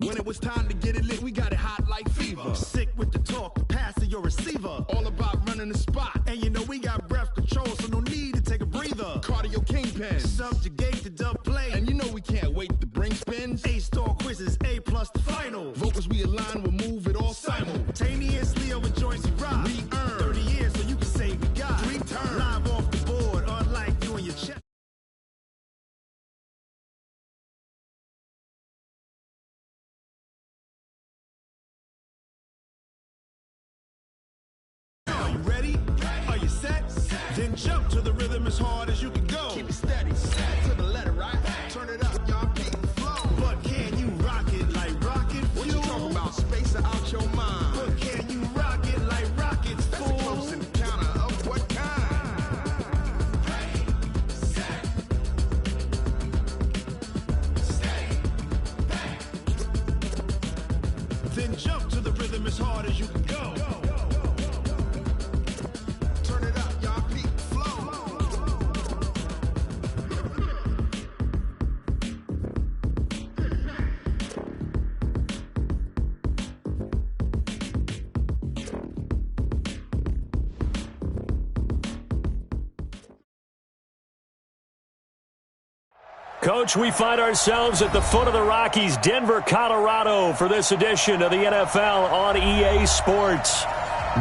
When it was time to get it lit, we got it hot like fever. Sick with the talk, passing your receiver. All about running the spot. And you know we got breath control, so no need to take a breather. Cardio kingpin, subjugate the dub play. And you know we can't wait to bring spins. A-star quizzes, A+ the final. Vocals we align, we'll move it all simultaneously over joints we rock. We earn 30 years, so you can say we got 3 turns. Live off the board, unlike you and your chest. Then jump to the rhythm as hard as you can go. Keep it steady, to the letter, right? Turn it up, y'all beat the flow. But can you rock it like rocket fuel? What you talking about? Space out your mind. But can you rock it like rockets, fool? That's a close encounter of what kind? Then jump to the rhythm as hard as you can go. Coach, we find ourselves at the foot of the Rockies, Denver, Colorado, for this edition of the NFL on EA Sports.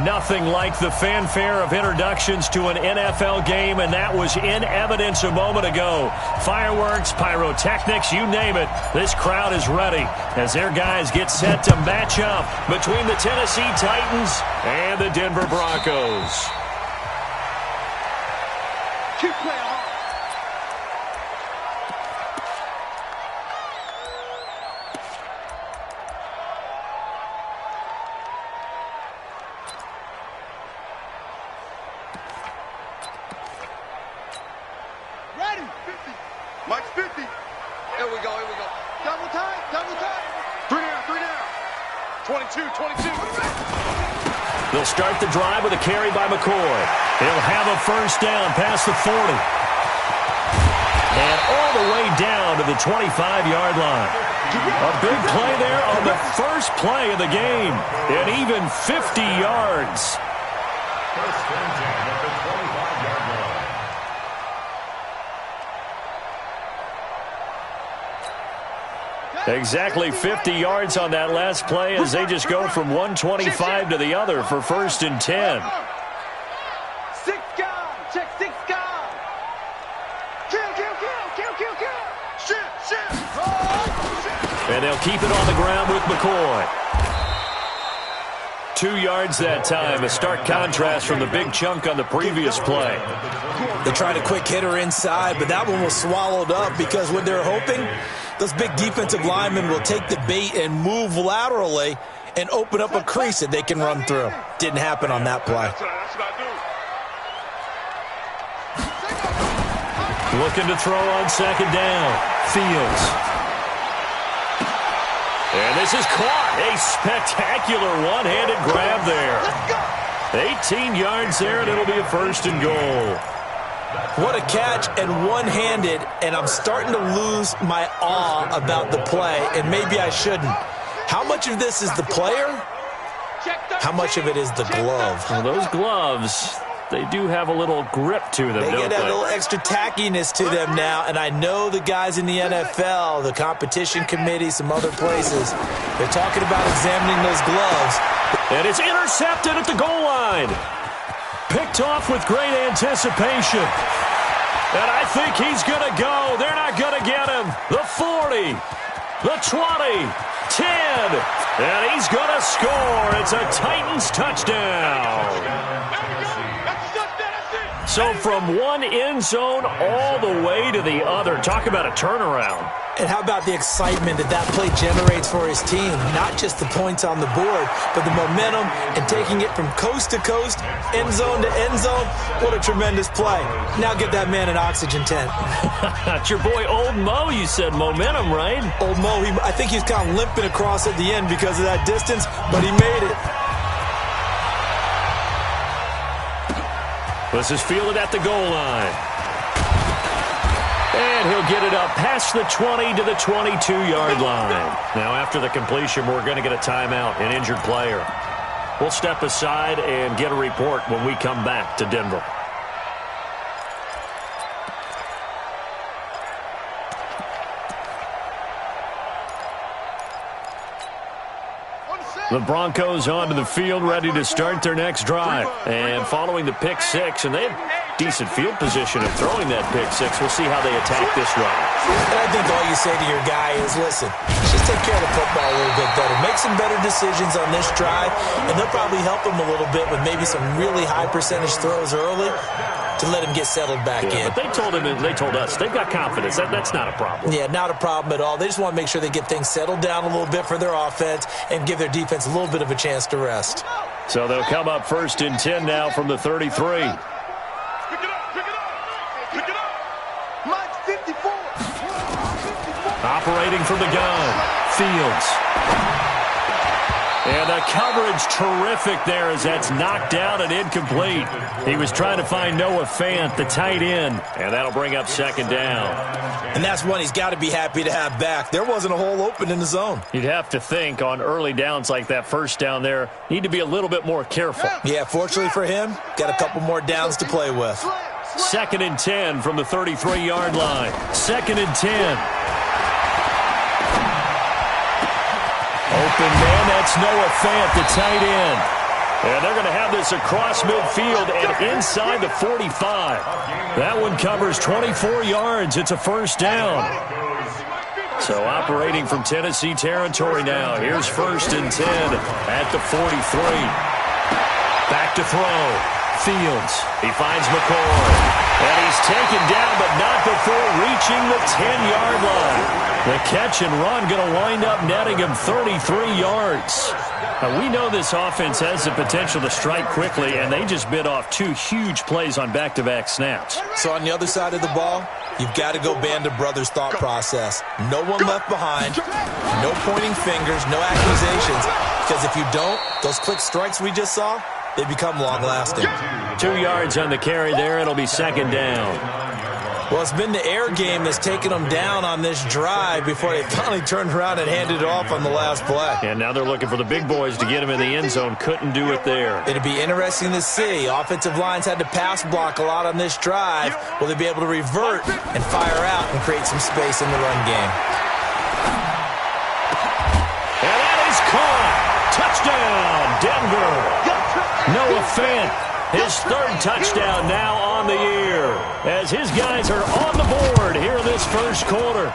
Nothing like the fanfare of introductions to an NFL game, and that was in evidence a moment ago. Fireworks, pyrotechnics, you name it. This crowd is ready as their guys get set to match up between the Tennessee Titans and the Denver Broncos. Keep playing hard. Mike's 50. Here we go. Double time. 3 down. 22. They'll start the drive with a carry by McCoy. He'll have a first down past the 40. And all the way down to the 25-yard line. A big play there on the first play of the game. And even 50 yards. First and 10 at the 25-yard line. Exactly 50 yards on that last play as they just go from 125 to the other for first and 10. 6 guys. Check 6 guys. Kill. Shit. And they'll keep it on the ground with McCoy. 2 yards that time, a stark contrast from the big chunk on the previous play. They tried a quick hitter inside, but that one was swallowed up because what they're hoping, those big defensive linemen will take the bait and move laterally and open up a crease that they can run through. Didn't happen on that play. Looking to throw on second down. Fields. And this is caught. A spectacular one-handed grab there. 18 yards there, and it'll be a first and goal. What a catch, and one-handed, and I'm starting to lose my awe about the play, and maybe I shouldn't. How much of this is the player? How much of it is the glove? Well, those gloves, they do have a little grip to them, They don't get a they? little extra tackiness to them now, and I know the guys in the NFL, the competition committee, some other places, they're talking about examining those gloves. And it's intercepted at the goal line. Picked off with great anticipation. And I think he's going to go. They're not going to get him. The 40, the 20, 10, and he's going to score. It's a Titans touchdown. So from one end zone all the way to the other. Talk about a turnaround. And how about the excitement that play generates for his team? Not just the points on the board, but the momentum and taking it from coast to coast, end zone to end zone. What a tremendous play. Now get that man an oxygen tent. It's your boy Old Mo, you said. Momentum, right? Old Mo, I think he's kind of limping across at the end because of that distance, but he made it. This is fielded at the goal line. And he'll get it up past the 20 to the 22-yard line. Now, after the completion, we're going to get a timeout, an injured player. We'll step aside and get a report when we come back to Denver. The Broncos onto the field, ready to start their next drive. And following the pick six, and they have decent field position of throwing that pick six. We'll see how they attack this drive. And I think all you say to your guy is, listen, just take care of the football a little bit better. Make some better decisions on this drive, and they'll probably help him a little bit with maybe some really high percentage throws early to let him get settled back in. But they told him, and they told us, they've got confidence. That's not a problem. Yeah, not a problem at all. They just want to make sure they get things settled down a little bit for their offense and give their defense a little bit of a chance to rest. So they'll come up 1st and 10 now from the 33. Operating from the gun, Fields. And the coverage terrific there as that's knocked down and incomplete. He was trying to find Noah Fant, the tight end, and that'll bring up 2nd down. And that's one he's got to be happy to have back. There wasn't a hole open in the zone. You'd have to think on early downs like that, 1st down there, need to be a little bit more careful. Yeah, fortunately for him, got a couple more downs to play with. 2nd and 10 from the 33-yard line. 2nd and 10. Open man, that's Noah Fant, the tight end. And they're going to have this across midfield and inside the 45. That one covers 24 yards. It's a 1st down. So operating from Tennessee territory now. Here's 1st and 10 at the 43. Back to throw. Fields. He finds McCoy. And he's taken down, but not before reaching the 10-yard line. The catch and run going to wind up netting him 33 yards. Now, we know this offense has the potential to strike quickly, and they just bit off 2 huge plays on back-to-back snaps. So on the other side of the ball, you've got to go Band of Brothers thought process. No one left behind, no pointing fingers, no accusations, because if you don't, those quick strikes we just saw, they become long-lasting. 2 yards on the carry there. It'll be 2nd down. Well, it's been the air game that's taken them down on this drive before they finally turned around and handed it off on the last play. And now they're looking for the big boys to get him in the end zone. Couldn't do it there. It'd be interesting to see. Offensive lines had to pass block a lot on this drive. Will they be able to revert and fire out and create some space in the run game? And that is caught. Touchdown, Denver. Noah Fant, his 3rd touchdown now on the year, as his guys are on the board here in this 1st quarter.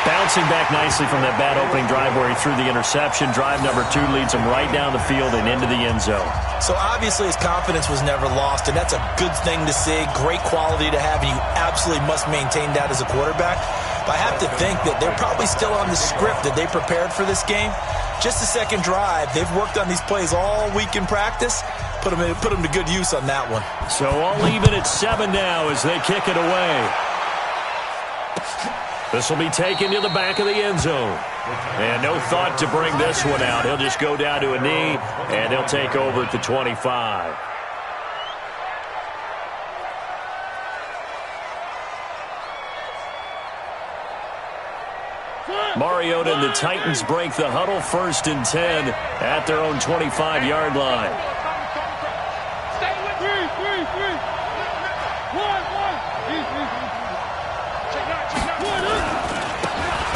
Bouncing back nicely from that bad opening drive where he threw the interception. Drive number 2 leads him right down the field and into the end zone. So obviously his confidence was never lost, and that's a good thing to see. Great quality to have, and you absolutely must maintain that as a quarterback. But I have to think that they're probably still on the script that they prepared for this game. Just the 2nd drive. They've worked on these plays all week in practice. Put them to good use on that one. So all even at 7 now as they kick it away. This will be taken to the back of the end zone. And no thought to bring this one out. He'll just go down to a knee, and they'll take over at the 25. Mariota and the Titans break the huddle. 1st and 10 at their own 25-yard line.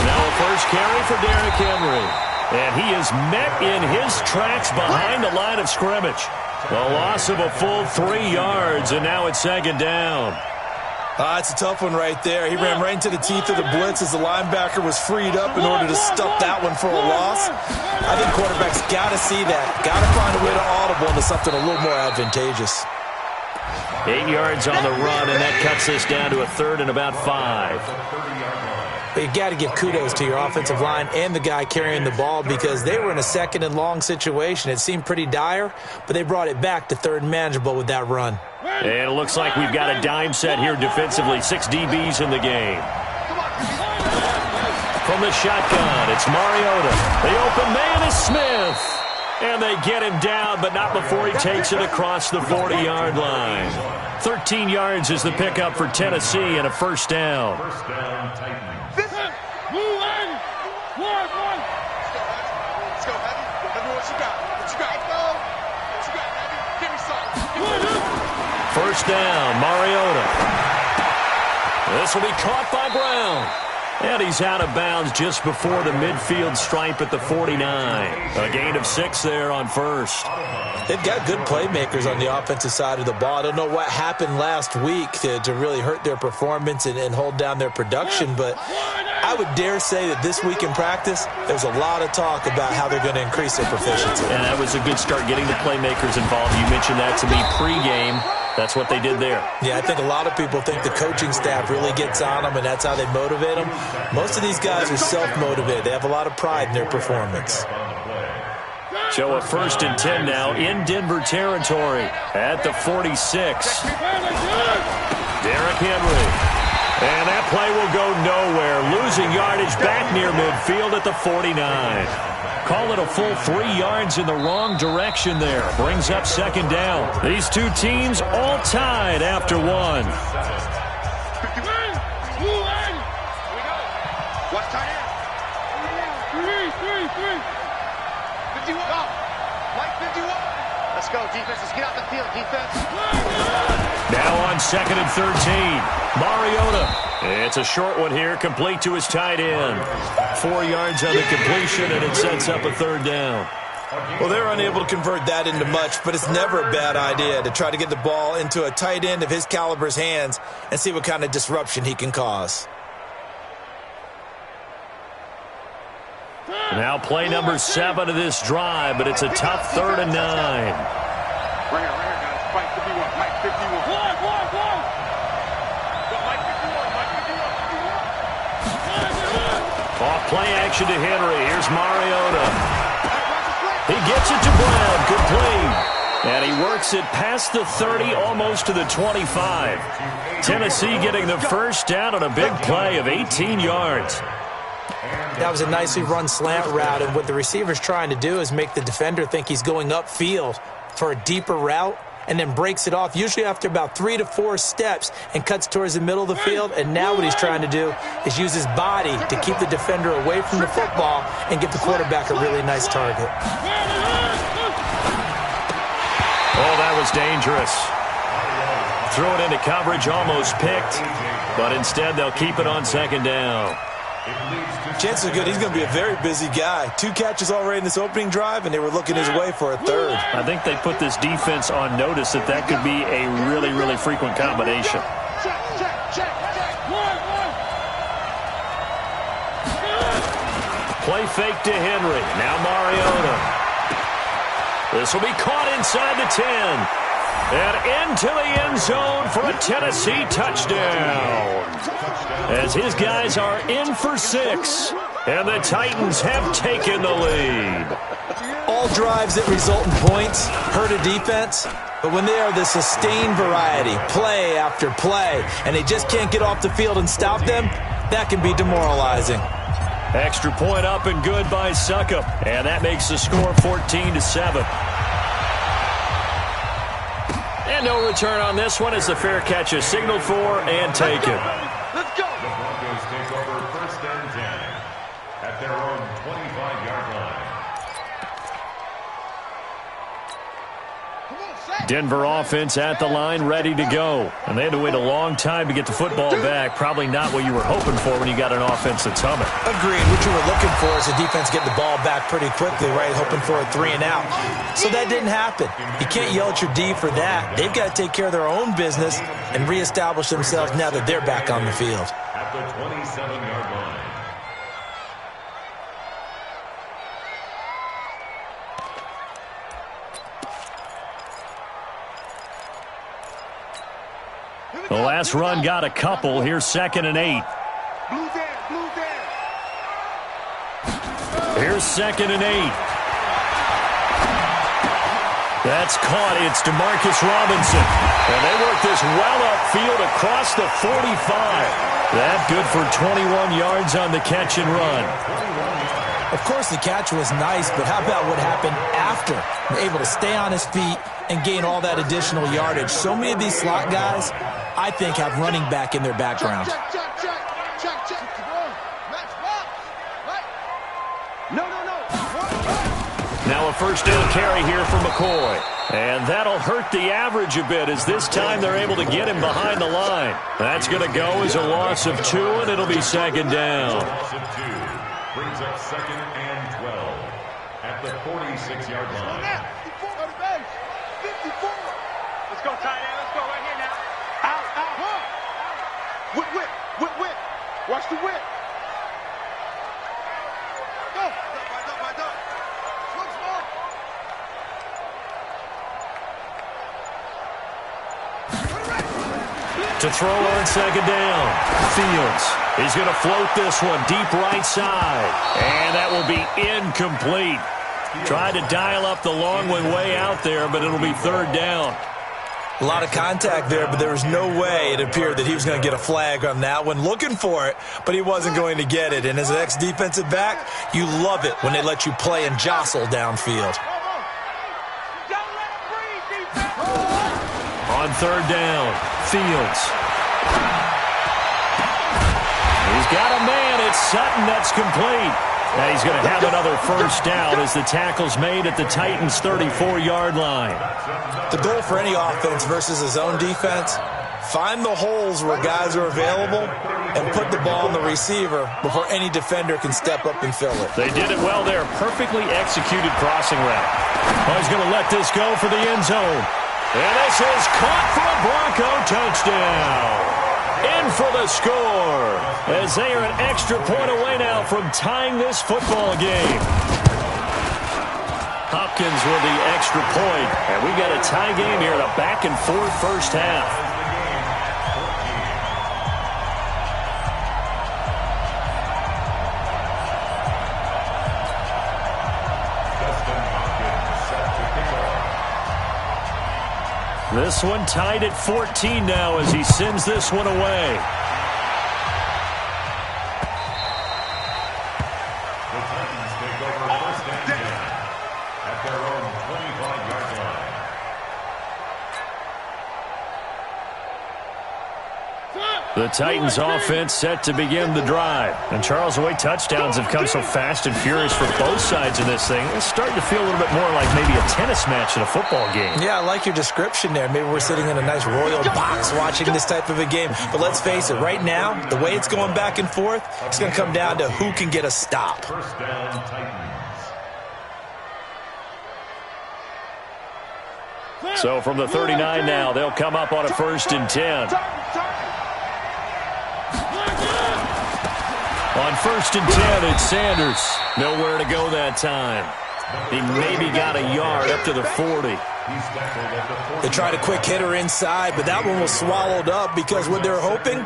Now a 1st carry for Derrick Henry. And he is met in his tracks behind the line of scrimmage. A loss of a full 3 yards, and now it's 2nd down. It's a tough one right there. He ran right into the teeth of the blitz as the linebacker was freed up in order to stuff that one for a loss. I think quarterbacks got to see that. Got to find a way to audible into something a little more advantageous. 8 yards on the run, and that cuts this down to a 3rd and about 5. But you got to give kudos to your offensive line and the guy carrying the ball, because they were in a 2nd and long situation. It seemed pretty dire, but they brought it back to 3rd and manageable with that run. And it looks like we've got a dime set here defensively. 6 DBs in the game. From the shotgun, it's Mariota. The open man is Smith. And they get him down, but not before he takes it across the 40-yard line. 13 yards is the pickup for Tennessee and a first down. First down, Titans. Let's go, Heavy. Let me what you got. What you got? What you got, Heavy? Give me something. First down, Mariota. This will be caught by Brown. And he's out of bounds just before the midfield stripe at the 49. A gain of 6 there on first. They've got good playmakers on the offensive side of the ball. I don't know what happened last week to really hurt their performance and hold down their production, but I would dare say that this week in practice, there's a lot of talk about how they're going to increase their proficiency. And that was a good start getting the playmakers involved. You mentioned that to me pregame. That's what they did there. Yeah, I think a lot of people think the coaching staff really gets on them, and that's how they motivate them. Most of these guys are self-motivated. They have a lot of pride in their performance. So a 1st and 10 now in Denver territory at the 46. Derrick Henry. And that play will go nowhere. Losing yardage back near midfield at the 49. Call it a full 3 yards in the wrong direction there. Brings up second down. These two teams all tied after 1. Watch tight end. 51. Mike 51. Let's go, defense. Let's get out the field, defense. Now on 2nd and 13. Mariota. It's a short one here, complete to his tight end. 4 yards on the completion, and it sets up a 3rd down. Well, they're unable to convert that into much, but it's never a bad idea to try to get the ball into a tight end of his caliber's hands and see what kind of disruption he can cause. Now play number 7 of this drive, but it's a tough 3rd and 9. Right here, guys. Mike 51. Mike 51. Off play action to Henry. Here's Mariota. He gets it to Brown. Complete. And he works it past the 30, almost to the 25. Tennessee getting the first down on a big play of 18 yards. That was a nicely run slant route, and what the receiver's trying to do is make the defender think he's going upfield for a deeper route, and then breaks it off, usually after about 3 to 4 steps, and cuts towards the middle of the field. And now what he's trying to do is use his body to keep the defender away from the football and give the quarterback a really nice target. Oh, that was dangerous. Threw it into coverage, almost picked, but instead they'll keep it on 2nd down. Chances are good he's going to be a very busy guy. 2 catches already in this opening drive, and they were looking his way for a 3rd. I think they put this defense on notice that could be a really, really frequent combination. Play fake to Henry. Now Mariota. This will be caught inside the 10. And into the end zone for a Tennessee touchdown. As his guys are in for 6. And the Titans have taken the lead. All drives that result in points hurt a defense, but when they are the sustained variety, play after play, and they just can't get off the field and stop them, that can be demoralizing. Extra point up and good by Succop. And that makes the score 14-7. And no return on this one as the fair catch is signaled for and taken. Let's go. The Broncos take over 1st and 10 at their own 25-yard line. Denver offense at the line, ready to go. And they had to wait a long time to get the football back. Probably not what you were hoping for when you got an offense that's humming. Agreed. What you were looking for is the defense get the ball back pretty quickly, right? Hoping for a 3 and out. So that didn't happen. You can't yell at your D for that. They've got to take care of their own business and reestablish themselves now that they're back on the field. At the 27-yard line. The last run got a couple. Here's 2nd and 8. Blue there. Here's 2nd and 8. That's caught. It's DeMarcus Robinson. And they work this well upfield across the 45. That good for 21 yards on the catch and run. Of course, the catch was nice, but how about what happened after? Able to stay on his feet and gain all that additional yardage. So many of these slot guys, I think, have running back in their background. Now a first down carry here for McCoy. And that'll hurt the average a bit as this time they're able to get him behind the line. That's going to go as a loss of 2, and it'll be second down. Loss of 2 brings up second and 12 at the 46-yard line. 54. Let's go, tight end. Let's go right here now. Out. Whip. Watch the whip. Go. Back up. Swing small. To throw on second down. Fields. He's going to float this one deep right side. And that will be incomplete. Tried to dial up the long one way out there, but it'll be third down. A lot of contact there, but there was no way it appeared that he was going to get a flag on that one. Looking for it, but he wasn't going to get it. And as an ex-defensive back, you love it when they let you play and jostle downfield. On third down, Fields. He's got a man. It's Sutton. That's complete. Now he's going to have another first down as the tackle's made at the Titans' 34-yard line. The goal for any offense versus his own defense, find the holes where guys are available and put the ball on the receiver before any defender can step up and fill it. They did it well there. Perfectly executed crossing route. Oh, he's going to let this go for the end zone. And this is caught for a Bronco touchdown. In for the score as they are an extra point away now from tying this football game. Hopkins with the extra point, and we got a tie game here in a back-and-forth first half. This one tied at 14 now as he sends this one away. The Titans take over first and 10 at their own 25-yard line. The Titans offense set to begin the drive. And Charles, the way touchdowns have come so fast and furious for both sides of this thing, it's starting to feel a little bit more like maybe a tennis match in a football game. Yeah, I like your description there. Maybe we're sitting in a nice royal box watching this type of a game. But let's face it, right now, the way it's going back and forth, it's going to come down to who can get a stop. First down, Titans. So from the 39 now, they'll come up on a first and 10. On first and 10, it's Sanders. Nowhere to go that time. He maybe got a yard up to the 40. They tried a quick hitter inside, but that one was swallowed up because what they're hoping,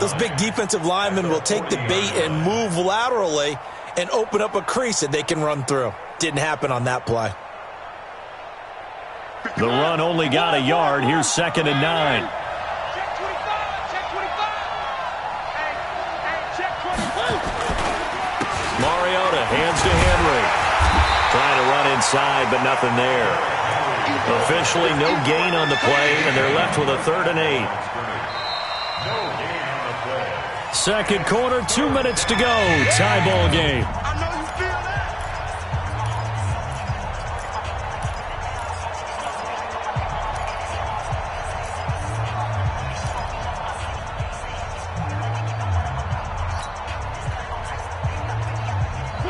those big defensive linemen will take the bait and move laterally and open up a crease that they can run through. Didn't happen on that play. The run only got a yard. Here's second and 9. Mariota hands to Henry. Trying to run inside, but nothing there. Officially no gain on the play, and they're left with a 3rd and 8. Second quarter, 2 minutes to go. Tie ball game.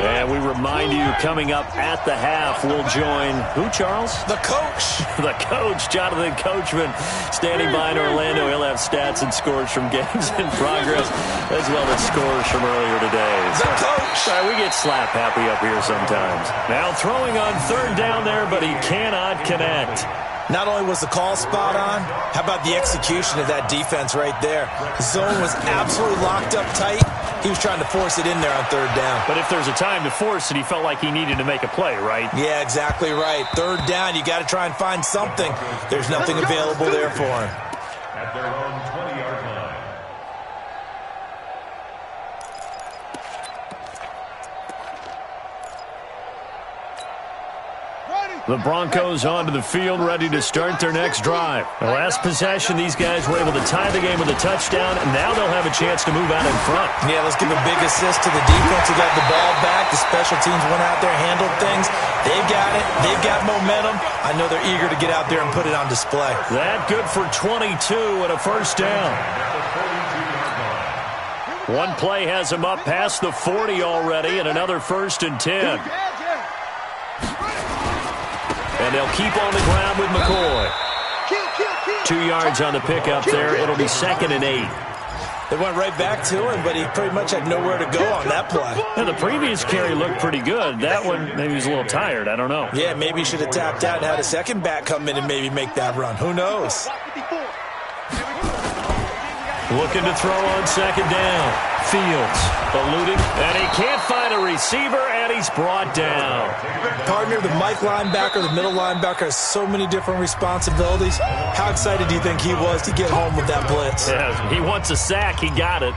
And we remind you, coming up at the half, we'll join who, Charles? The coach. The coach, Jonathan Coachman, standing by in Orlando. He'll have stats and scores from games in progress, as well as scores from earlier today. The coach. Sorry, we get slap happy up here sometimes. Now throwing on third down there, but he cannot connect. Not only was the call spot on, how about the execution of that defense right there? The zone was absolutely locked up tight. He was trying to force it in there on third down. But if there's a time to force it, he felt like he needed to make a play, right? Yeah, exactly right. Third down, you got to try and find something. There's nothing available there for him. At their own 20-yard line. The Broncos onto the field, ready to start their next drive. The last possession, these guys were able to tie the game with a touchdown, and now they'll have a chance to move out in front. Yeah, let's give a big assist to the defense who got the ball back. The special teams went out there, handled things. They've got it. They've got momentum. I know they're eager to get out there and put it on display. That good for 22 and a first down. One play has him up past the 40 already, and another 1st and 10. And they'll keep on the ground with McCoy. 2 yards on the pickup there. It'll be 2nd and 8. They went right back to him, but he pretty much had nowhere to go on that play. Yeah, the previous carry looked pretty good. That one, maybe he was a little tired. I don't know. Yeah, maybe he should have tapped out and had a second back come in and maybe make that run. Who knows? Looking to throw on 2nd down. Fields eluding, and he can't find a receiver, and he's brought down. Partner, the Mike linebacker, the middle linebacker has so many different responsibilities. How excited do you think he was to get home with that blitz? Yeah, he wants a sack. He got it.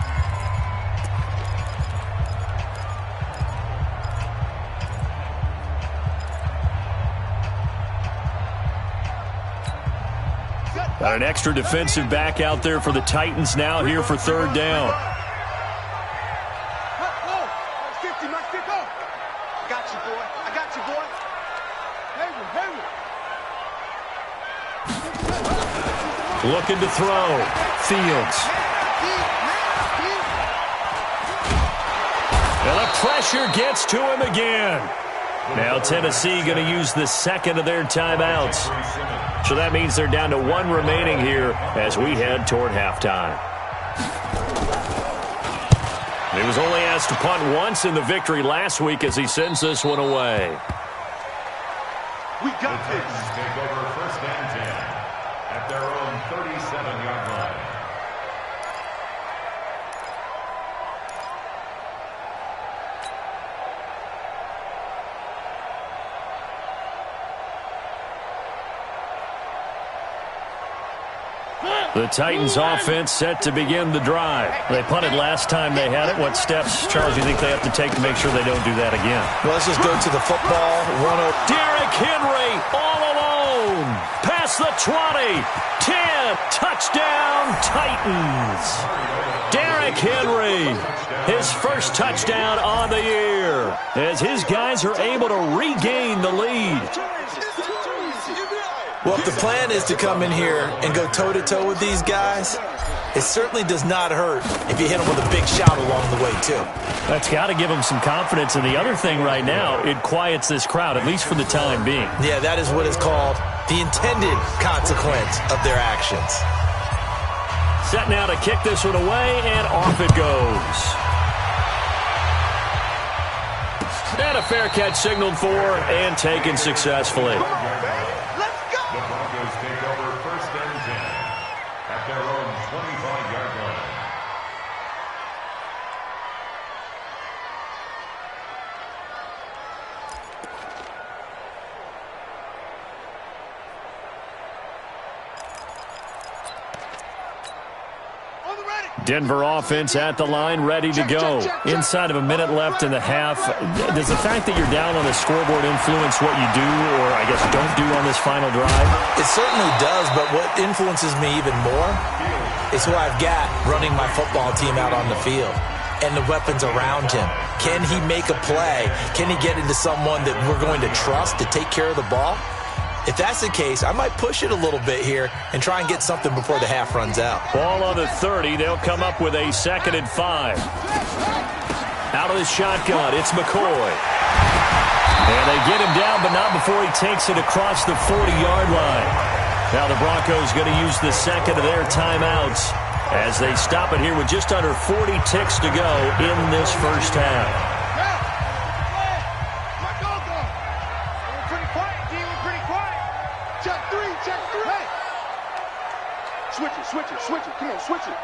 Got an extra defensive back out there for the Titans now here for 3rd down. Looking to throw. Fields. And the pressure gets to him again. Now Tennessee going to use the 2nd of their timeouts. So that means they're down to 1 remaining here as we head toward halftime. He was only asked to punt once in the victory last week as he sends this one away. We got this. Take over 1st and 10 at their own 37-yard line. The Titans offense set to begin the drive. They punted last time they had it. What steps, Charles, do you think they have to take to make sure they don't do that again? Well, let's just go to the football. Derrick Henry all alone. Past the 20. 10. Touchdown, Titans. Derrick Henry, his first touchdown on the year, as his guys are able to regain the lead. Well, if the plan is to come in here and go toe-to-toe with these guys, it certainly does not hurt if you hit them with a big shout along the way, too. That's got to give them some confidence. And the other thing right now, it quiets this crowd, at least for the time being. Yeah, that is what is called the intended consequence of their actions. Set now to kick this one away, and off it goes. And a fair catch signaled for and taken successfully. The Broncos take over 1st and 10 at their own 25-yard line. Denver offense at the line, ready to go. Inside of a minute left in the half. Does the fact that you're down on the scoreboard influence what you do, or I guess don't do on this final drive? It certainly does, but what influences me even more is who I've got running my football team out on the field and the weapons around him. Can he make a play? Can he get into someone that we're going to trust to take care of the ball? If that's the case, I might push it a little bit here and try and get something before the half runs out. Ball on the 30. They'll come up with a 2nd and 5. Out of the shotgun, it's McCoy. And they get him down, but not before he takes it across the 40-yard line. Now the Broncos going to use the 2nd of their timeouts as they stop it here with just under 40 ticks to go in this first half. Switch it. Come on, switch it.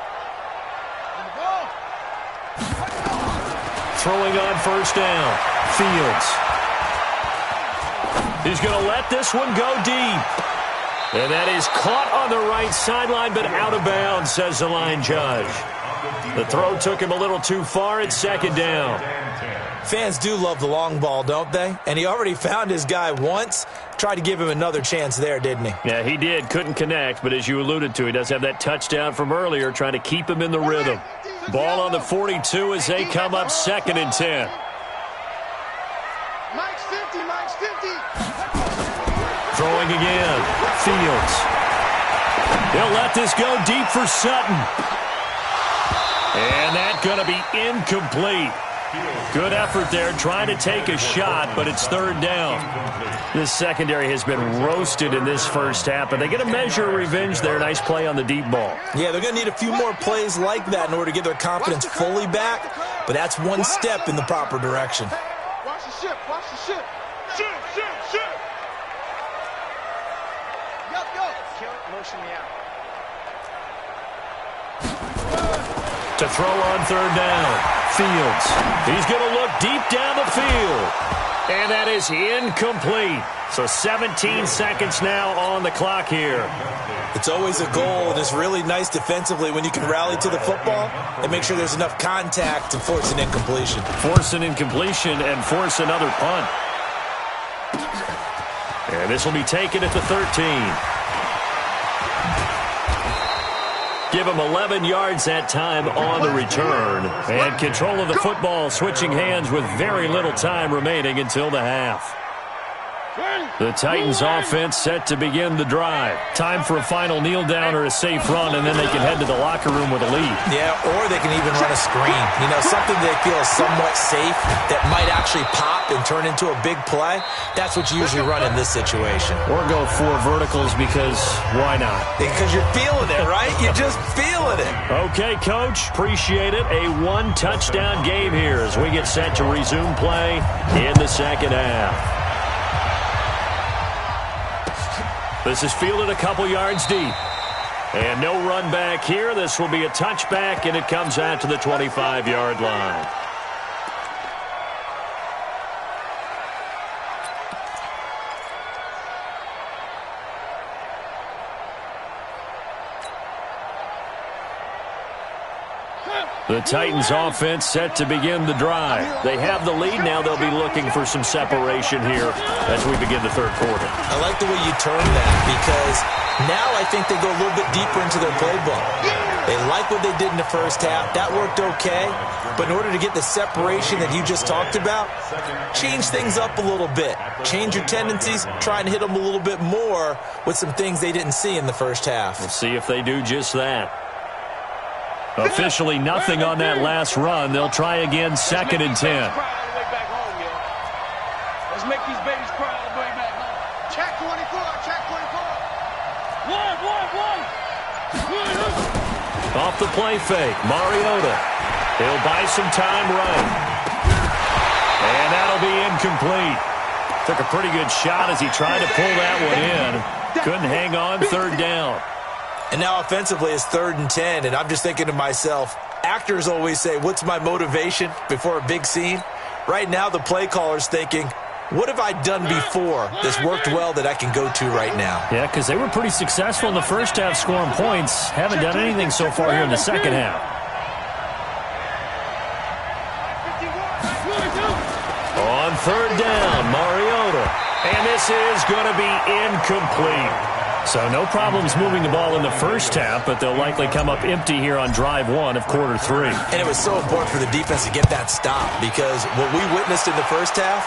Throwing on 1st down. Fields. He's going to let this one go deep. And that is caught on the right sideline, but out of bounds, says the line judge. The throw took him a little too far. It's 2nd down. Fans do love the long ball, don't they? And he already found his guy once. Tried to give him another chance there, didn't he? Yeah, he did. Couldn't connect, but as you alluded to, he does have that touchdown from earlier, trying to keep him in the rhythm. Ball on the 42 as they come up 2nd and 10. Mike's 50, Mike's 50. Throwing again. Fields. He'll let this go deep for Sutton. And that's going to be incomplete. Good effort there, trying to take a shot, but it's 3rd down. This secondary has been roasted in this first half, but they get a measure of revenge there. Nice play on the deep ball. Yeah, they're going to need a few more plays like that in order to get their confidence fully back, but that's one step in the proper direction. Watch the ship, watch the ship. Ship, ship, ship. Yup, yup. Kill it, motion me out. To throw on 3rd down. Fields. He's going to look deep down the field. And that is incomplete. So 17 seconds now on the clock here. It's always a goal, and it's really nice defensively when you can rally to the football and make sure there's enough contact to force an incompletion. Force an incompletion and force another punt. And this will be taken at the 13. Give him 11 yards that time on the return. And control of the football, switching hands with very little time remaining until the half. The Titans offense set to begin the drive. Time for a final kneel down or a safe run, and then they can head to the locker room with a lead. Yeah, or they can even run a screen. You know, something they feel is somewhat safe that might actually pop and turn into a big play. That's what you usually run in this situation. Or go 4 verticals because why not? Because you're feeling it, right? You're just feeling it. Okay, Coach. Appreciate it. A 1-touchdown game here as we get set to resume play in the second half. This is fielded a couple yards deep. And no run back here. This will be a touchback, and it comes out to the 25-yard line. The Titans offense set to begin the drive. They have the lead. Now they'll be looking for some separation here as we begin the 3rd quarter. I like the way you turn that because now I think they go a little bit deeper into their playbook. They like what they did in the first half. That worked okay. But in order to get the separation that you just talked about, change things up a little bit. Change your tendencies. Try and hit them a little bit more with some things they didn't see in the first half. We'll see if they do just that. Officially nothing on that last run. They'll try again, 2nd and 10. Let's make these babies cry all the way back home. Check 24, check 24. One. Off the play fake, Mariota. He'll buy some time right. And that'll be incomplete. Took a pretty good shot as he tried to pull that one in. Couldn't hang on, 3rd down. And now offensively it's 3rd and 10, and I'm just thinking to myself, actors always say, what's my motivation before a big scene? Right now the play caller's thinking, what have I done before that's worked well that I can go to right now? Yeah, because they were pretty successful in the first half scoring points. Haven't done anything so far here in the second half. On 3rd down, Mariota. And this is going to be incomplete. So no problems moving the ball in the first half, but they'll likely come up empty here on drive 1 of quarter 3. And it was so important for the defense to get that stop because what we witnessed in the first half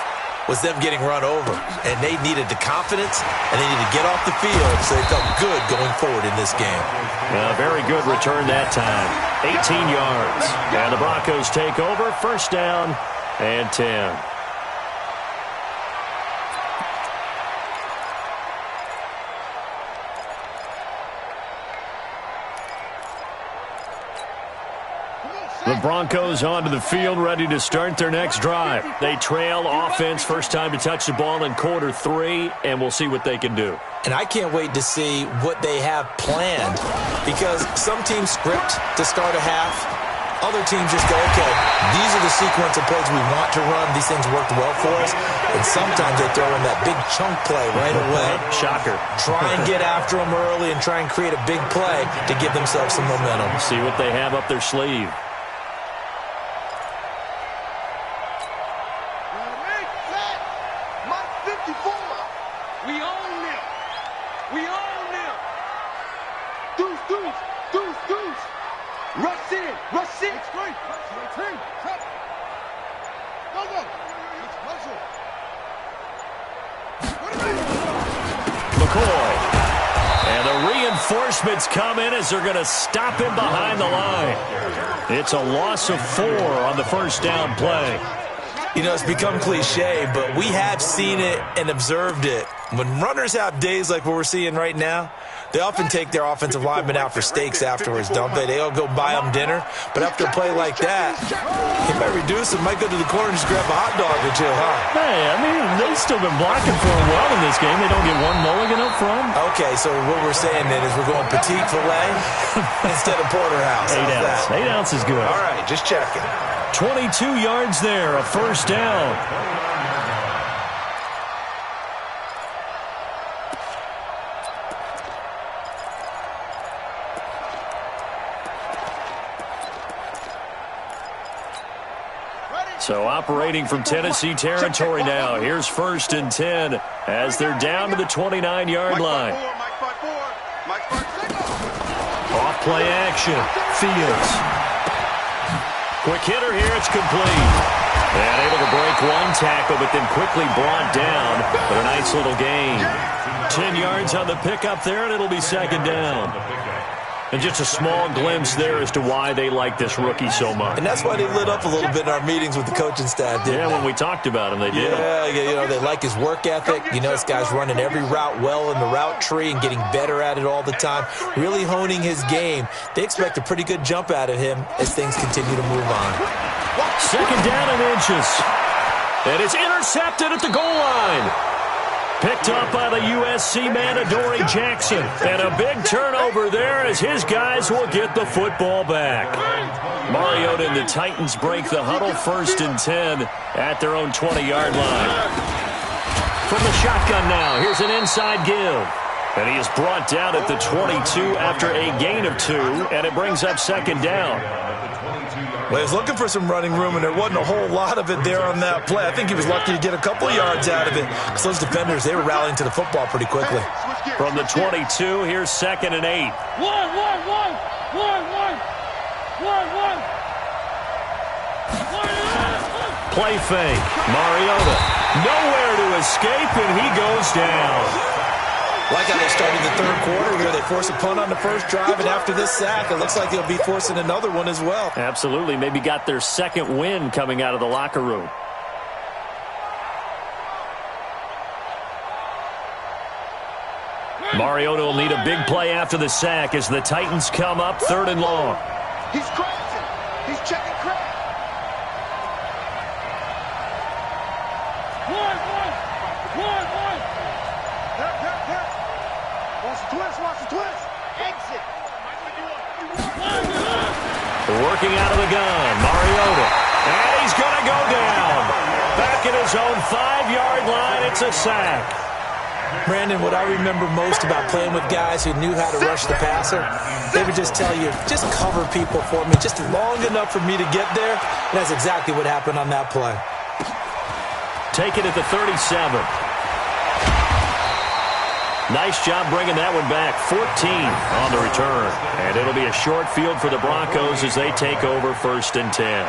was them getting run over. And they needed the confidence, and they needed to get off the field so they felt good going forward in this game. Very good return that time. 18 yards. And the Broncos take over. 1st down and 10. The Broncos onto the field, ready to start their next drive. They trail offense, first time to touch the ball in quarter 3, and we'll see what they can do. And I can't wait to see what they have planned because some teams script to start a half. Other teams just go, okay, these are the sequence of plays we want to run. These things worked well for us. And sometimes they throw in that big chunk play right away. Shocker. Try and get after them early and try and create a big play to give themselves some momentum. See what they have up their sleeve. We own them. We own them. Deuce, deuce, deuce, deuce. Rush in, rush in. Straight. Go, go. McCoy. And the reinforcements come in as they're going to stop him behind the line. It's a loss of 4 on the first down play. You know, it's become cliche, but we have seen it and observed it. When runners have days like what we're seeing right now, they often take their offensive linemen out for steaks afterwards, don't they? They'll go buy them dinner. But after a play like that, he might reduce it, might go to the corner and just grab a hot dog or two, huh? Hey, I mean, they've still been blocking for him well in this game. They don't get one mulligan up front. Okay, so what we're saying then is we're going petite filet instead of porterhouse. 8 ounce. 8 ounce is good. All right, just checking. 22 yards there, a first down. So operating from Tennessee territory now. Here's 1st and 10 as they're down to the 29-yard line. Off play action. Fields. Quick hitter here. It's complete. And able to break one tackle, but then quickly brought down. But a nice little gain. 10 yards on the pickup there, and it'll be 2nd down. And just a small glimpse there as to why they like this rookie so much. And that's why they lit up a little bit in our meetings with the coaching staff, didn't they? When we talked about him, they did. Yeah, you know, they like his work ethic. You know, this guy's running every route well in the route tree and getting better at it all the time, really honing his game. They expect a pretty good jump out of him as things continue to move on. 2nd down and inches. And it's intercepted at the goal line. Picked up by the USC man, Adoree Jackson. And a big turnover there as his guys will get the football back. Mariota and the Titans break the huddle, 1st and 10 at their own 20-yard line. From the shotgun now, here's an inside give. And he is brought down at the 22 after a gain of 2, and it brings up 2nd down. Well, he was looking for some running room, and there wasn't a whole lot of it there on that play. I think he was lucky to get a couple of yards out of it because those defenders, they were rallying to the football pretty quickly. From the 22, here's 2nd and 8. Play fake. Mariota. Nowhere to escape, and he goes down. Like how they started the 3rd quarter here. They force a punt on the first drive, and after this sack, it looks like they'll be forcing another one as well. Absolutely. Maybe got their 2nd win coming out of the locker room. Mariota will need a big play after the sack as the Titans come up 3rd and long. He's crashing. He's checking crash. Working out of the gun, Mariota. And he's going to go down. Back at his own 5-yard line, it's a sack. Brandon, what I remember most about playing with guys who knew how to rush the passer, they would just tell you, just cover people for me, just long enough for me to get there. And that's exactly what happened on that play. Take it at the 37. Nice job bringing that one back. 14 on the return. And it'll be a short field for the Broncos as they take over 1st and 10.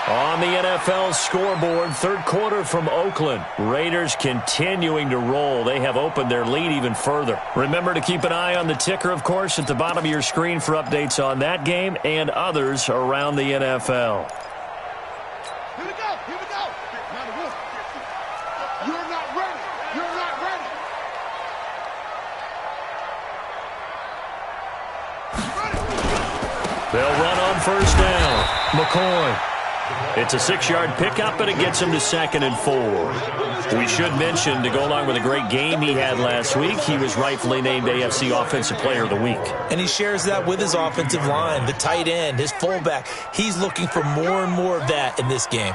On the NFL scoreboard, 3rd quarter from Oakland. Raiders continuing to roll. They have opened their lead even further. Remember to keep an eye on the ticker, of course, at the bottom of your screen for updates on that game and others around the NFL. Here we go. Here we go. You're not ready. You're not ready. They'll run on 1st down. McCoy. It's a 6-yard pickup, and it gets him to 2nd and 4. We should mention, to go along with a great game he had last week, he was rightfully named AFC Offensive Player of the Week. And he shares that with his offensive line, the tight end, his fullback. He's looking for more and more of that in this game.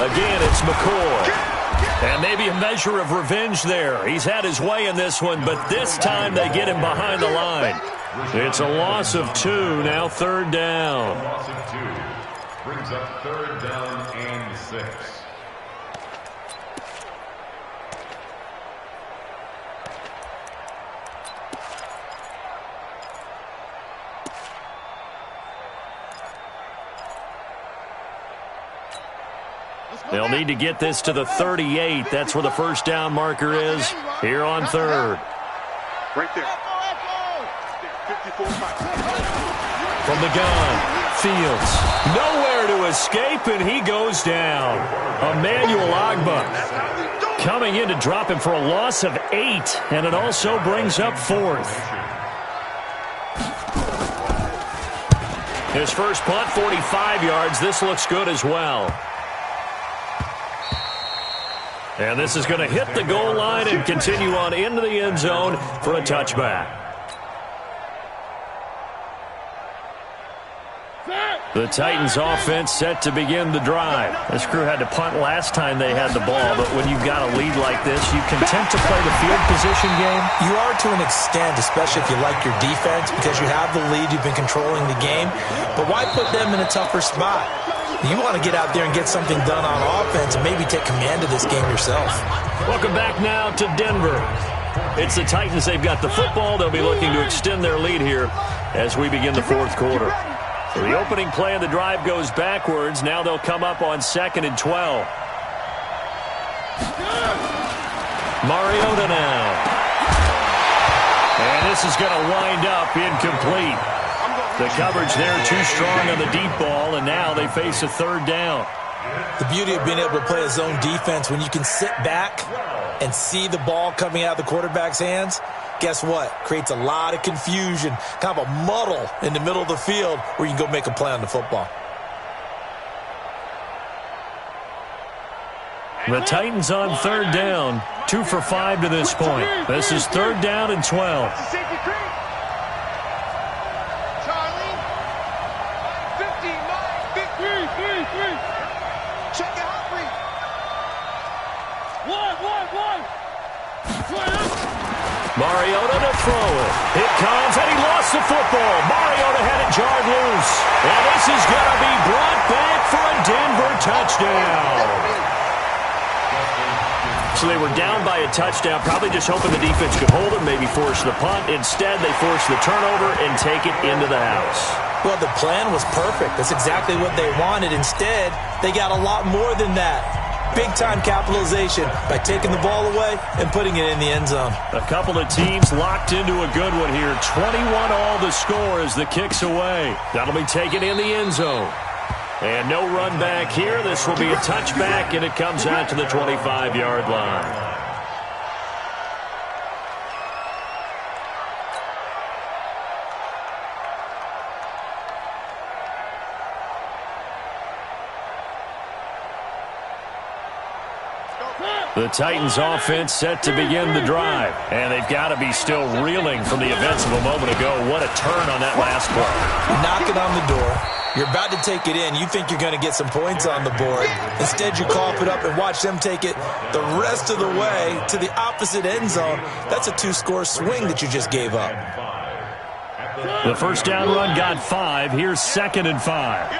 Again, it's McCoy. And maybe a measure of revenge there. He's had his way in this one, but this time they get him behind the line. It's a loss of 2, now 3rd down. Loss of 2 brings up 3rd down and 6. They'll need to get this to the 38. That's where the first down marker is here on third. Right there. 54. From the gun, Fields. Nowhere to escape, and he goes down. Emmanuel Ogbah coming in to drop him for a loss of 8, and it also brings up 4th. His first punt, 45 yards. This looks good as well. And this is going to hit the goal line and continue on into the end zone for a touchback. The Titans offense set to begin the drive. This crew had to punt last time they had the ball, but when you've got a lead like this, you content to play the field position game? You are to an extent, especially if you like your defense, because you have the lead, you've been controlling the game. But why put them in a tougher spot? You want to get out there and get something done on offense and maybe take command of this game yourself. Welcome back now to Denver. It's the Titans. They've got the football. They'll be looking to extend their lead here as we begin the fourth quarter. So the opening play of the drive goes backwards. Now they'll come up on 2nd and 12. Mariota now. And this is going to wind up incomplete. The coverage there too strong on the deep ball, and now they face a third down. The beauty of being able to play a zone defense when you can sit back and see the ball coming out of the quarterback's hands, guess what? Creates a lot of confusion, kind of a muddle in the middle of the field where you can go make a play on the football. The Titans on third down, 2 for 5 to this point. This is 3rd down and 12. Mariota to throw it. It comes, and he lost the football. Mariota had it jarred loose. And this is going to be brought back for a Denver touchdown. So they were down by a touchdown, probably just hoping the defense could hold it, maybe force the punt. Instead, they forced the turnover and take it into the house. Well, the plan was perfect. That's exactly what they wanted. Instead, they got a lot more than that. Big-time capitalization by taking the ball away and putting it in the end zone. A couple of teams locked into a good one here. 21-all the score as the kick's away. That'll be taken in the end zone. And no run back here. This will be a touchback, and it comes out to the 25-yard line. The Titans offense set to begin the drive. And they've got to be still reeling from the events of a moment ago. What a turn on that last play. You're knocking on the door. You're about to take it in. You think you're going to get some points on the board. Instead, you cough it up and watch them take it the rest of the way to the opposite end zone. That's a 2-score swing that you just gave up. The first down run got 5. Here's 2nd and 5.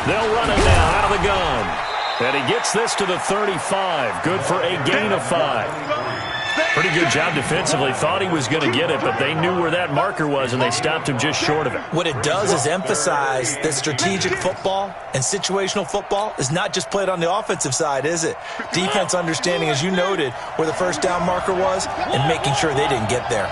They'll run it now out of the gun. And he gets this to the 35. Good for a gain of 5. Pretty good job defensively. Thought he was going to get it, but they knew where that marker was, and they stopped him just short of it. What it does is emphasize that strategic football and situational football is not just played on the offensive side, is it? Defense understanding, as you noted, where the first down marker was and making sure they didn't get there.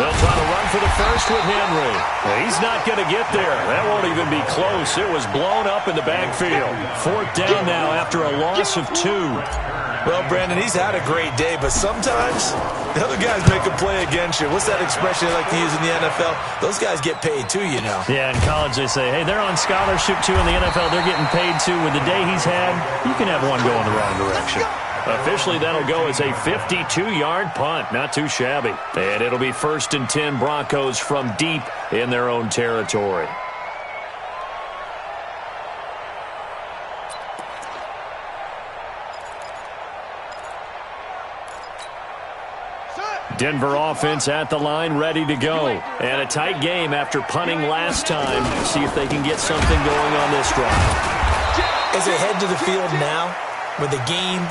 They'll try to run for the first with Henry. He's not going to get there. That won't even be close. It was blown up in the backfield. 4th down now after a loss of 2. Well, Brandon, he's had a great day, but sometimes the other guys make a play against you. What's that expression they like to use in the NFL? Those guys get paid too, you know. Yeah, in college they say, hey, they're on scholarship too. In the NFL, they're getting paid too. With the day he's had, you can have one going the wrong direction. Officially, that'll go as a 52-yard punt. Not too shabby. And it'll be 1st and 10 Broncos from deep in their own territory. Denver offense at the line, ready to go. And a tight game after punting last time. See if they can get something going on this drive. As they head to the field now, where the game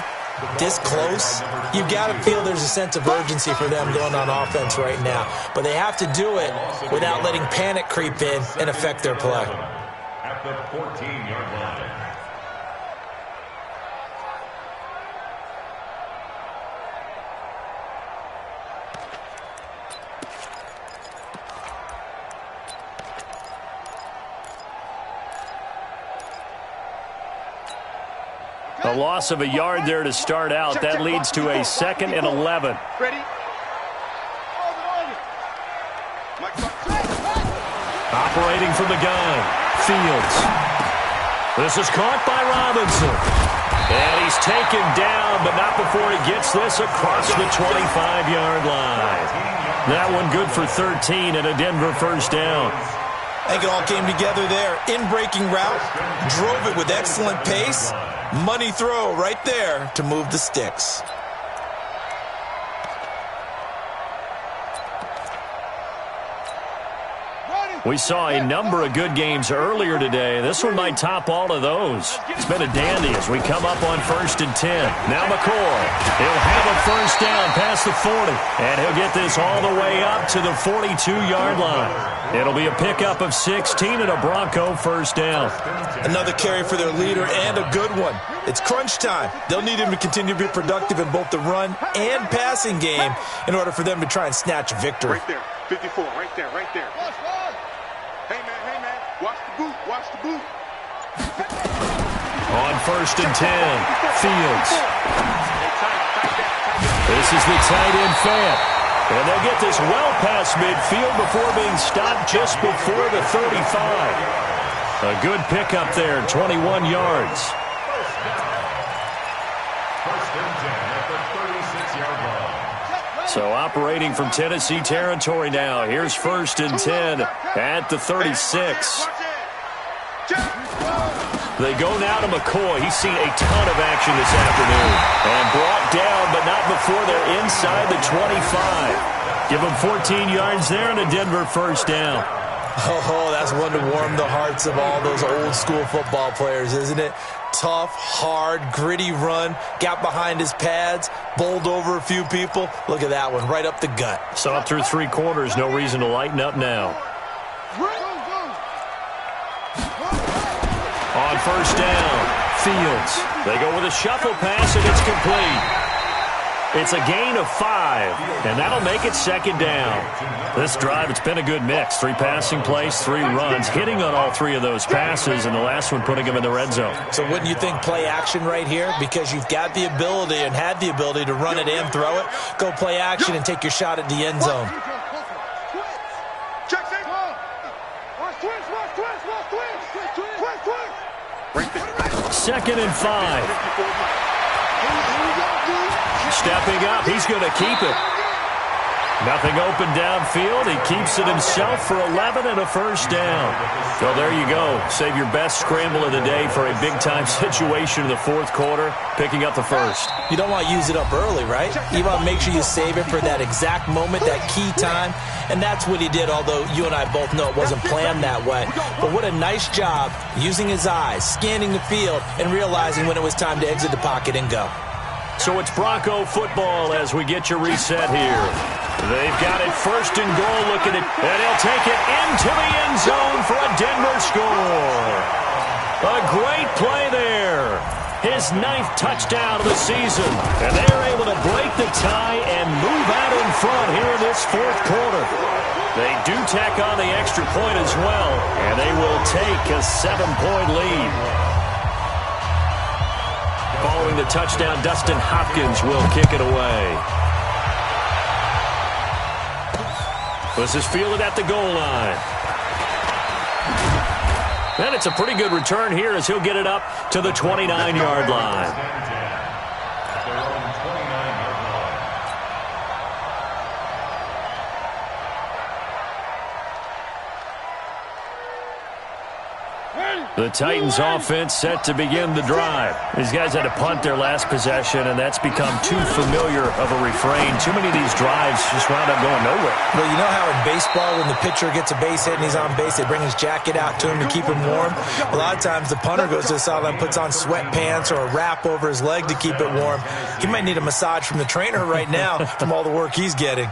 this close, you've got to feel there's a sense of urgency for them going on offense right now. But they have to do it without letting panic creep in and affect their play. At the 14-yard line. A loss of a yard there to start out. That leads to a 2nd and 11. Ready? Operating from the gun, Fields. This is caught by Robinson. And he's taken down, but not before he gets this across the 25-yard line. That one good for 13 and a Denver first down. I think it all came together there. In-breaking route, drove it with excellent pace. Money throw right there to move the sticks. We saw a number of good games earlier today. This one might top all of those. It's been a dandy as we come up on 1st and 10. Now McCoy. He'll have a first down past the 40. And he'll get this all the way up to the 42-yard line. It'll be a pickup of 16 and a Bronco first down. Another carry for their leader and a good one. It's crunch time. They'll need him to continue to be productive in both the run and passing game in order for them to try and snatch a victory. Right there. 54. Right there. Right there. Hey, man. Watch the boot. Watch the boot. On 1st and 10, Fields. This is the tight end Fant. And they'll get this well past midfield before being stopped just before the 35. A good pickup there, 21 yards. First and 10 at the 36-yard line. So operating from Tennessee territory now. Here's 1st and 10 at the 36. They go now to McCoy. He's seen a ton of action this afternoon. And brought down, but not before they're inside the 25. Give him 14 yards there and a Denver first down. Oh, that's one to warm the hearts of all those old school football players, isn't it? Tough, hard, gritty run. Got behind his pads, bowled over a few people. Look at that one, right up the gut. Saw it through 3 quarters. No reason to lighten up now. On 1st down, Fields. They go with a shuffle pass, and it's complete. It's a gain of 5, and that'll make it 2nd down. This drive, it's been a good mix. 3 passing plays, 3 runs, hitting on all 3 of those passes, and the last one putting him in the red zone. So wouldn't you think play action right here? Because you've got the ability and had the ability to run it and throw it. Go play action and take your shot at the end zone. Second and 5. Stepping up, he's going to keep it. Nothing open downfield. He keeps it himself for 11 and a first down. So there you go. Save your best scramble of the day for a big-time situation in the 4th quarter, picking up the first. You don't want to use it up early, right? You want to make sure you save it for that exact moment, that key time. And that's what he did, although you and I both know it wasn't planned that way. But what a nice job using his eyes, scanning the field, and realizing when it was time to exit the pocket and go. So it's Bronco football as we get your reset here. They've got it 1st and goal. Look at it. And he'll take it into the end zone for a Denver score. A great play there. His 9th touchdown of the season. And they're able to break the tie and move out in front here in this 4th quarter. They do tack on the extra point as well. And they will take a 7-point lead. Following the touchdown, Dustin Hopkins will kick it away. This is fielded at the goal line. And it's a pretty good return here as he'll get it up to the 29-yard line. Ready? The Titans offense set to begin the drive. These guys had to punt their last possession, and that's become too familiar of a refrain. Too many of these drives just wound up going nowhere. Well, you know how in baseball when the pitcher gets a base hit and he's on base, they bring his jacket out to him to keep him warm? A lot of times the punter goes to the sideline, puts on sweatpants or a wrap over his leg to keep it warm. He might need a massage from the trainer right now from all the work he's getting.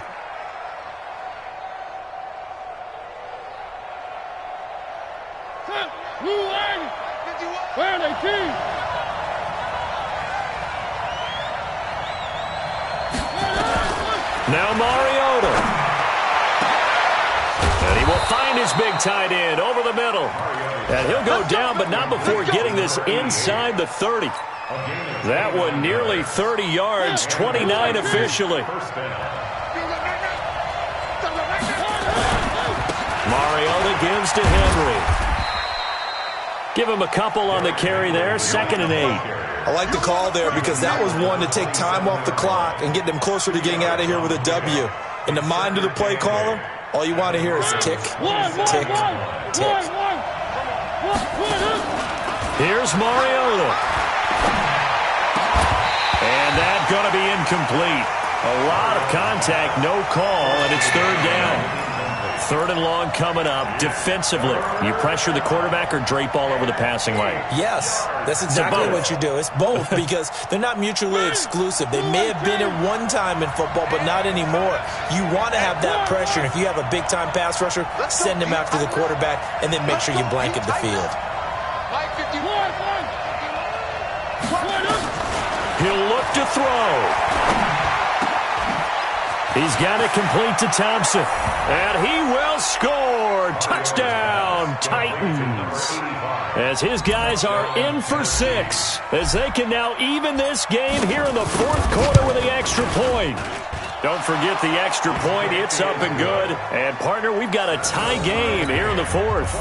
Now Mariota. And he will find his big tight end over the middle. And he'll go down, but not before getting this inside the 30. That one nearly 30 yards, 29 officially. Mariota gives to Henry. Give him a couple on the carry there, 2nd and 8. I like the call there because that was one to take time off the clock and get them closer to getting out of here with a W. In the mind of the play caller, all you want to hear is tick, tick, tick. Here's Mariota. And that's going to be incomplete. A lot of contact, no call, and it's 3rd down. 3rd and long coming up. Defensively, you pressure the quarterback or drape all over the passing lane? Yes, that's exactly what you do. It's both because they're not mutually exclusive. They may have been at one time in football, but not anymore. You want to have that pressure. And if you have a big-time pass rusher, send him after the quarterback and then make sure you blanket the field. He'll look to throw. He's got it complete to Thompson. And he will score. Touchdown, Titans. As his guys are in for 6. As they can now even this game here in the 4th quarter with the extra point. Don't forget the extra point. It's up and good. And, partner, we've got a tie game here in the 4th.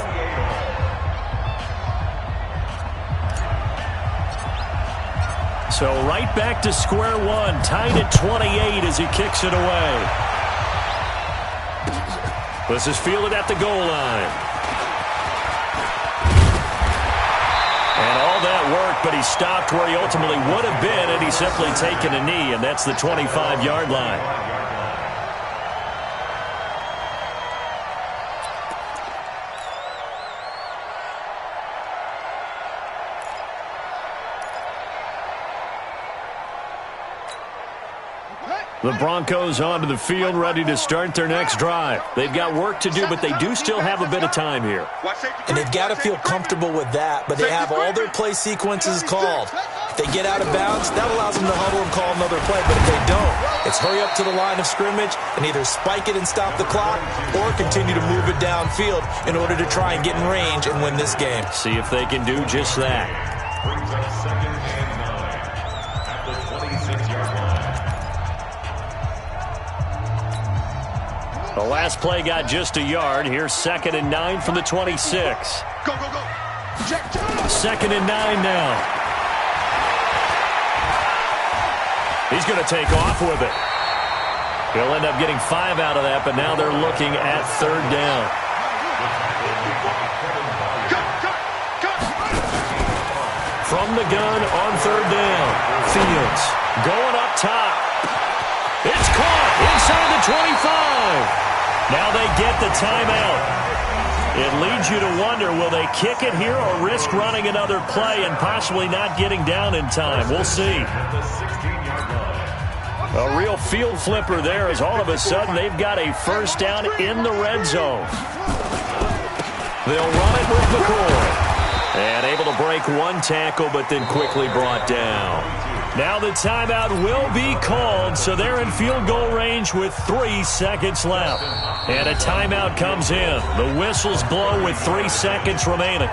So right back to square one, tied at 28 as he kicks it away. This is fielded at the goal line. And all that work, but he stopped where he ultimately would have been had he simply taken a knee, and that's the 25-yard line. The Broncos onto the field, ready to start their next drive. They've got work to do, but they do still have a bit of time here. And they've got to feel comfortable with that, but they have all their play sequences called. If they get out of bounds, that allows them to huddle and call another play, but if they don't, it's hurry up to the line of scrimmage and either spike it and stop the clock or continue to move it downfield in order to try and get in range and win this game. See if they can do just that. Brings up 2nd and 9 at the 26-yard line. The last play got just a yard. Here's 2nd and 9 from the 26. Go, go, go. Check. 2nd and 9 now. He's going to take off with it. He'll end up getting 5 out of that, but now they're looking at 3rd down. From the gun on 3rd down. Fields going up top. It's caught inside the 25. Now they get the timeout. It leads you to wonder, will they kick it here or risk running another play and possibly not getting down in time? We'll see. A real field flipper there as all of a sudden they've got a 1st down in the red zone. They'll run it with McCoy. And able to break one tackle, but then quickly brought down. Now the timeout will be called, so they're in field goal range with 3 seconds left. And a timeout comes in. The whistles blow with 3 seconds remaining.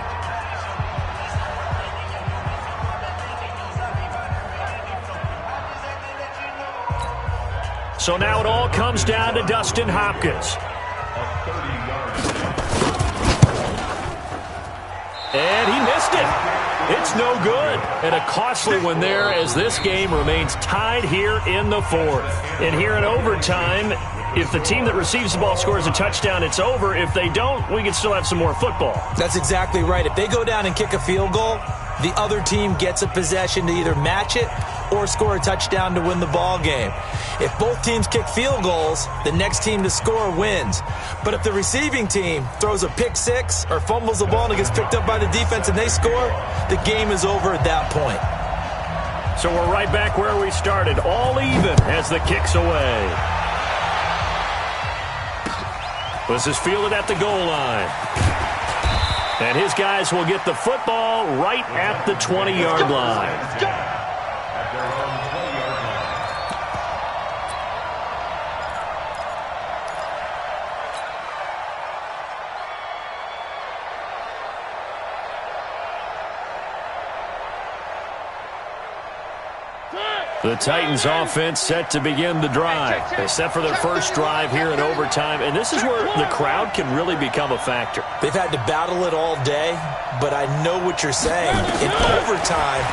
So now it all comes down to Dustin Hopkins. And he missed it. It's no good. And a costly one there as this game remains tied here in the fourth. And here in overtime, if the team that receives the ball scores a touchdown, it's over. If they don't, we can still have some more football. That's exactly right. If they go down and kick a field goal, the other team gets a possession to either match it or score a touchdown to win the ball game. If both teams kick field goals, the next team to score wins. But if the receiving team throws a pick six or fumbles the ball and it gets picked up by the defense and they score, the game is over at that point. So we're right back where we started, all even as the kick's away. This is fielded at the goal line. And his guys will get the football right at the 20-yard line. At their own 20-yard line. The Titans offense set to begin the drive. They set for their first drive here in overtime, and this is where the crowd can really become a factor. They've had to battle it all day, but I know what you're saying. In overtime,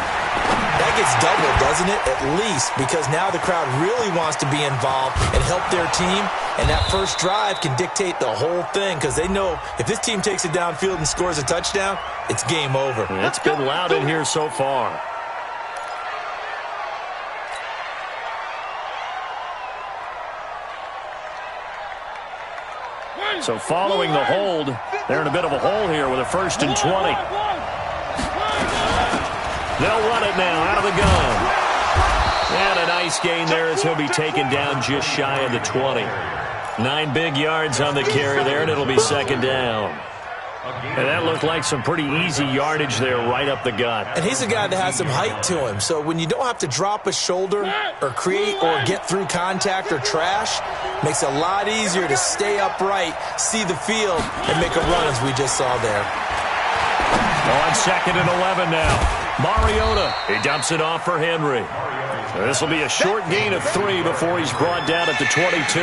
that gets doubled, doesn't it? At least, because now the crowd really wants to be involved and help their team, and that first drive can dictate the whole thing because they know if this team takes it downfield and scores a touchdown, it's game over. It's been loud in here so far. So following the hold, they're in a bit of a hole here with a 1st and 20. They'll run it now out of the gun. And a nice gain there as he'll be taken down just shy of the 20. 9 big yards on the carry there, and it'll be 2nd down. And that looked like some pretty easy yardage there right up the gut. And he's a guy that has some height to him. So when you don't have to drop a shoulder or create or get through contact or trash, makes it a lot easier to stay upright, see the field, and make a run as we just saw there. On 2nd and 11 now. Mariota, he dumps it off for Henry. This will be a short gain of 3 before he's brought down at the 22.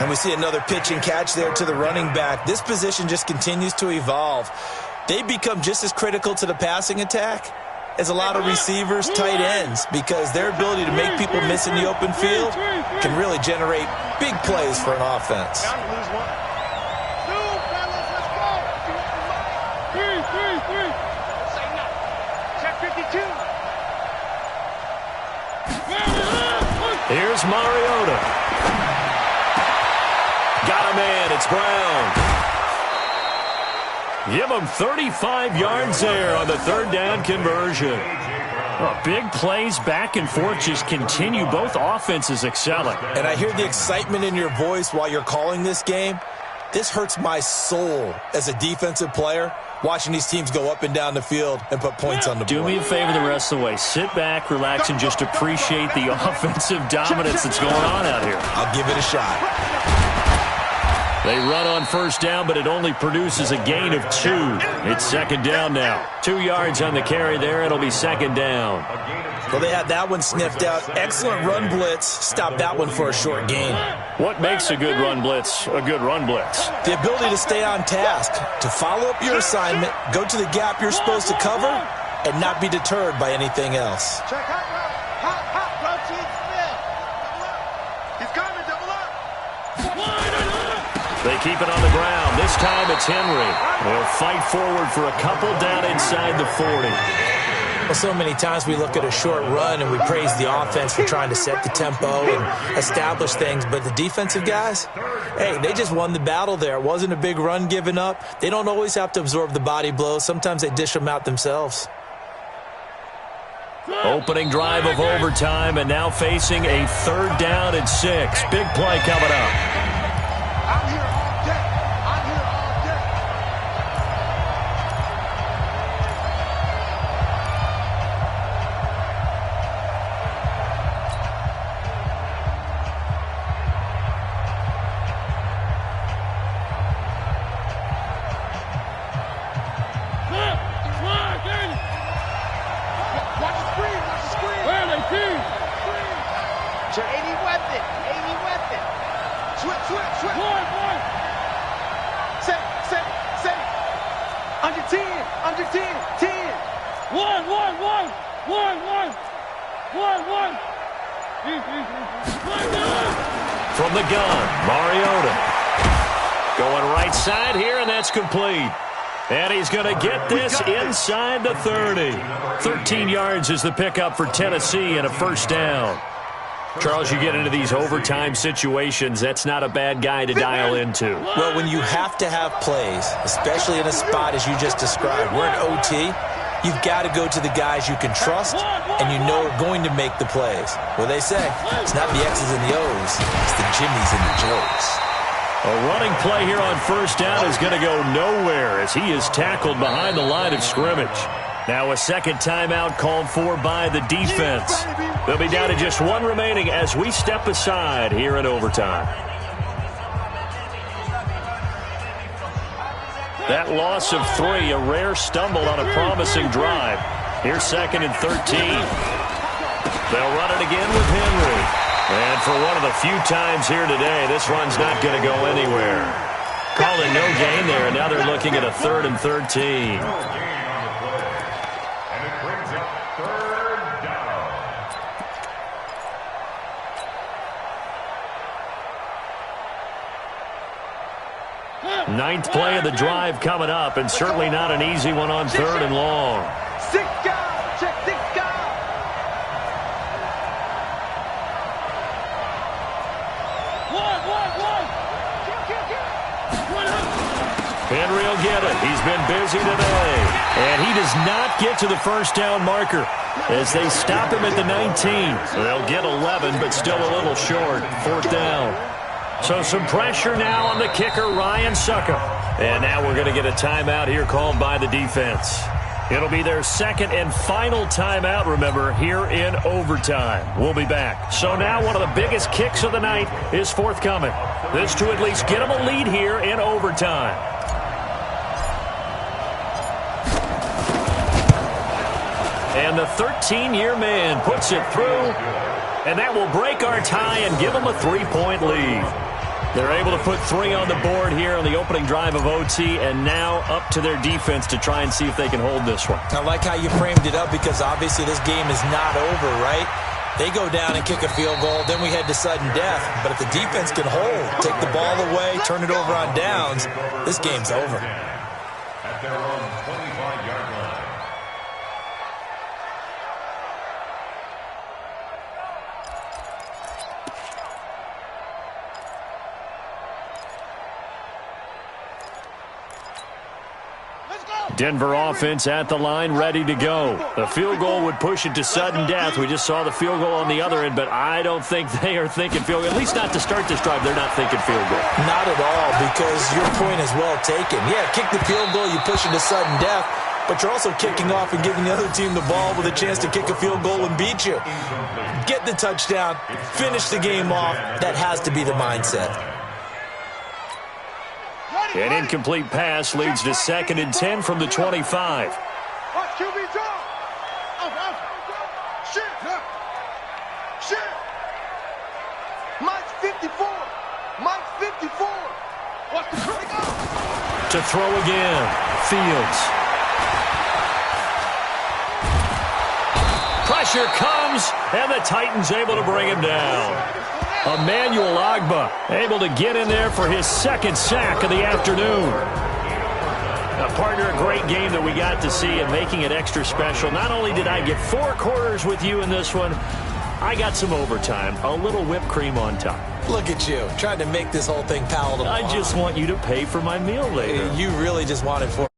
And we see another pitch and catch there to the running back. This position just continues to evolve. They become just as critical to the passing attack as a lot of receivers, tight ends, because their ability to make people miss in the open field can really generate big plays for an offense. Here's Mariota. Got a man. It's Brown. Give him 35 yards there on the 3rd down conversion. Big plays back and forth just continue. Both offenses excelling. And I hear the excitement in your voice while you're calling this game. This hurts my soul as a defensive player, watching these teams go up and down the field and put points on the board. Do me a favor the rest of the way. Sit back, relax, and just appreciate the offensive dominance that's going on out here. I'll give it a shot. They run on 1st down, but it only produces a gain of 2. It's 2nd down now. 2 yards on the carry there. It'll be 2nd down. Well, they had that one sniffed out. Excellent run blitz. Stop that one for a short gain. What makes a good run blitz a good run blitz? The ability to stay on task, to follow up your assignment, go to the gap you're supposed to cover, and not be deterred by anything else. Check out, hot, rotate spin. He's coming, double up. They keep it on the ground. This time it's Henry. They'll fight forward for a couple down inside the 40. Well, so many times we look at a short run and we praise the offense for trying to set the tempo and establish things, but the defensive guys, hey, they just won the battle there. It wasn't a big run given up. They don't always have to absorb the body blows. Sometimes they dish them out themselves. Opening drive of overtime, and now facing a 3rd down and 6. Big play coming up. I'm here all day. I'm here all day. Watch the screen. Watch the screen. Where are they? Check. 80 weapon. 80 weapon. Switch. Second 10. 10. 1. From the gun, Mariota. Going right side here, and that's complete. And he's going to get this inside the 30. 13 yards is the pickup for Tennessee and a first down. Charles, you get into these overtime situations, that's not a bad guy to dial into. Well, when you have to have plays, especially in a spot as you just described, we're in OT, you've got to go to the guys you can trust and you know are going to make the plays. Well, they say it's not the X's and the O's, it's the Jimmys and the Joes. A running play here on first down is going to go nowhere as he is tackled behind the line of scrimmage. Now a second timeout called for by the defense. They'll be down to just one remaining as we step aside here in overtime. That loss of 3, a rare stumble on a promising drive. Here's second and 13. They'll run it again with Henry. And for one of the few times here today, this run's not going to go anywhere. Called a no gain there, and now they're looking at a 3rd and 13. Ninth play of the drive coming up, and certainly not an easy one on 3rd and long. 6 guys. Check 6 guys. Henry will get it. He's been busy today. And he does not get to the first down marker as they stop him at the 19. They'll get 11, but still a little short. 4th down. So some pressure now on the kicker, Ryan Suckup. And now we're going to get a timeout here called by the defense. It'll be their second and final timeout, remember, here in overtime. We'll be back. So now one of the biggest kicks of the night is forthcoming. This to at least get them a lead here in overtime. And the 13-year man puts it through, and that will break our tie and give them a 3-point lead. They're able to put 3 on the board here on the opening drive of OT, and now up to their defense to try and see if they can hold this one. I like how you framed it up because obviously this game is not over, right? They go down and kick a field goal, then we head to sudden death. But if the defense can hold, take the ball away, turn it over on downs, this game's over. At their own 25-yard line. Denver offense at the line, ready to go. The field goal would push it to sudden death. We just saw the field goal on the other end, but I don't think they are thinking field goal. At least not to start this drive. They're not thinking field goal. Not at all, because your point is well taken. Yeah, kick the field goal, you push it to sudden death, but you're also kicking off and giving the other team the ball with a chance to kick a field goal and beat you. Get the touchdown, finish the game off. That has to be the mindset. An incomplete pass leads to 2nd and 10 from the 25. Watch QB draw. Shit. Mike's 54. Mike's 54. Watch the break. To throw again, Fields. Pressure comes, and the Titans able to bring him down. Emmanuel Ogbah able to get in there for his 2nd sack of the afternoon. Partner, a great game that we got to see and making it extra special. Not only did I get 4 quarters with you in this one, I got some overtime, a little whipped cream on top. Look at you, trying to make this whole thing palatable. I just want you to pay for my meal later. You really just wanted for